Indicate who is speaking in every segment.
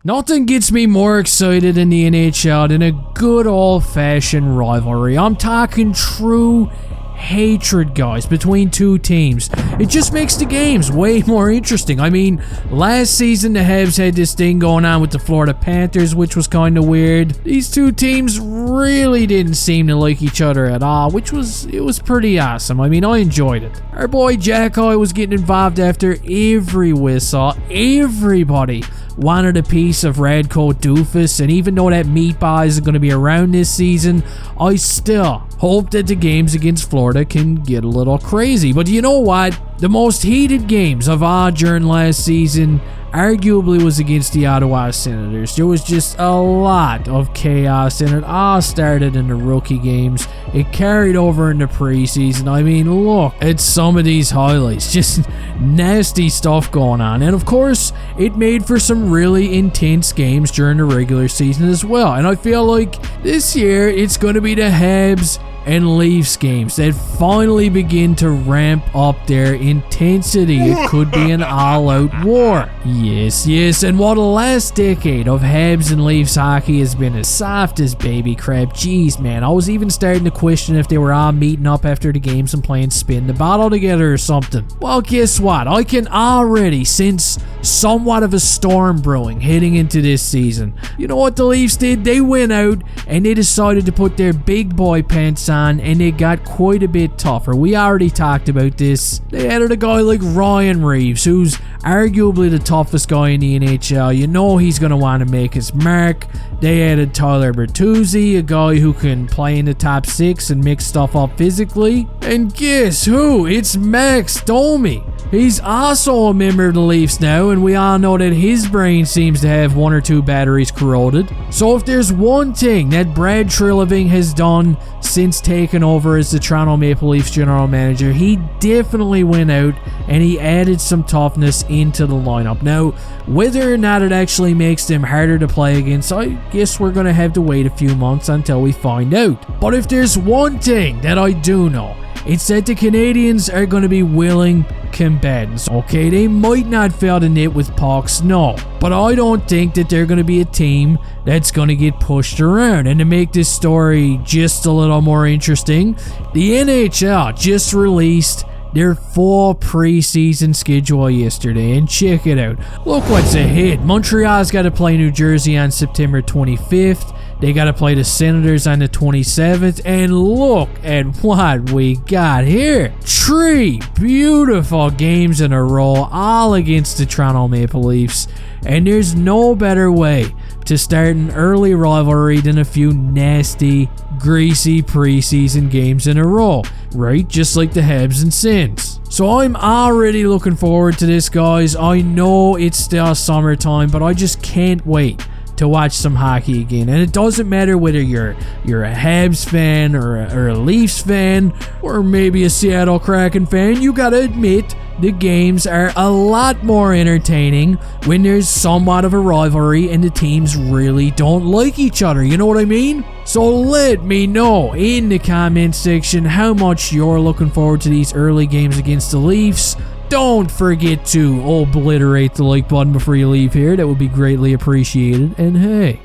Speaker 1: Nothing gets me more excited in the NHL than a good old-fashioned rivalry. I'm talking true hatred, guys, between two teams. It just makes the games way more interesting. I mean, last season the Habs had this thing going on with the Florida Panthers, which was kind of weird. These two teams really didn't seem to like each other at all, it was pretty awesome. I mean, I enjoyed it. Our boy Jacko was getting involved after every whistle. Everybody wanted a piece of Radko Doofus, and even though that meatball isn't going to be around this season, I still hope that the games against Florida can get a little crazy. But you know what? The most heated games of all during last season arguably was against the Ottawa Senators. There was just a lot of chaos, and it all started in the rookie games. It carried over into preseason. I mean, look at some of these highlights. Just nasty stuff going on. And of course, it made for some really intense games during the regular season as well. And I feel like this year, it's going to be the Habs and Leafs games that finally begin to ramp up their intensity. It could be an all-out war. Yes, and while the last decade of Habs and Leafs hockey has been as soft as baby crap, geez man, I was even starting to question if they were all meeting up after the games and playing spin the bottle together or something. Well, guess what? I can already sense somewhat of a storm brewing heading into this season. You know what the Leafs did? They went out and they decided to put their big boy pants on, and it got quite a bit tougher. We already talked about this. They added a guy like Ryan Reeves, who's arguably the toughest guy in the NHL. You know he's going to want to make his mark. They added Tyler Bertuzzi, a guy who can play in the top six and mix stuff up physically. And guess who? It's Max Domi. He's also a member of the Leafs now, and we all know that his brain seems to have one or two batteries corroded. So if there's one thing that Brad Treliving has done since taking over as the Toronto Maple Leafs general manager, he definitely went out and he added some toughness into the lineup. Now, whether or not it actually makes them harder to play against, I guess we're going to have to wait a few months until we find out. But if there's one thing that I do know, it's that the Canadians are going to be willing combatants. Okay, they might not fail to knit with pucks, no, but I don't think that they're going to be a team that's going to get pushed around. And to make this story just a little more interesting, the NHL just released their full preseason schedule yesterday, and check it out. Look what's ahead. Montreal's got to play New Jersey on September 25th. They got to play the Senators on the 27th, and look at what we got here. 3 beautiful games in a row, all against the Toronto Maple Leafs, and there's no better way to start an early rivalry than a few nasty, greasy preseason games in a row, right? Just like the Habs and Sens. So I'm already looking forward to this, guys. I know it's still summertime, but I just can't wait to watch some hockey again. And it doesn't matter whether you're a Habs fan or a Leafs fan or maybe a Seattle Kraken fan. You gotta admit, the games are a lot more entertaining when there's somewhat of a rivalry and the teams really don't like each other. You know what I mean? So let me know in the comment section how much you're looking forward to these early games against the Leafs. Don't forget to obliterate the like button before you leave here. That would be greatly appreciated. And hey,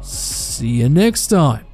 Speaker 1: see you next time.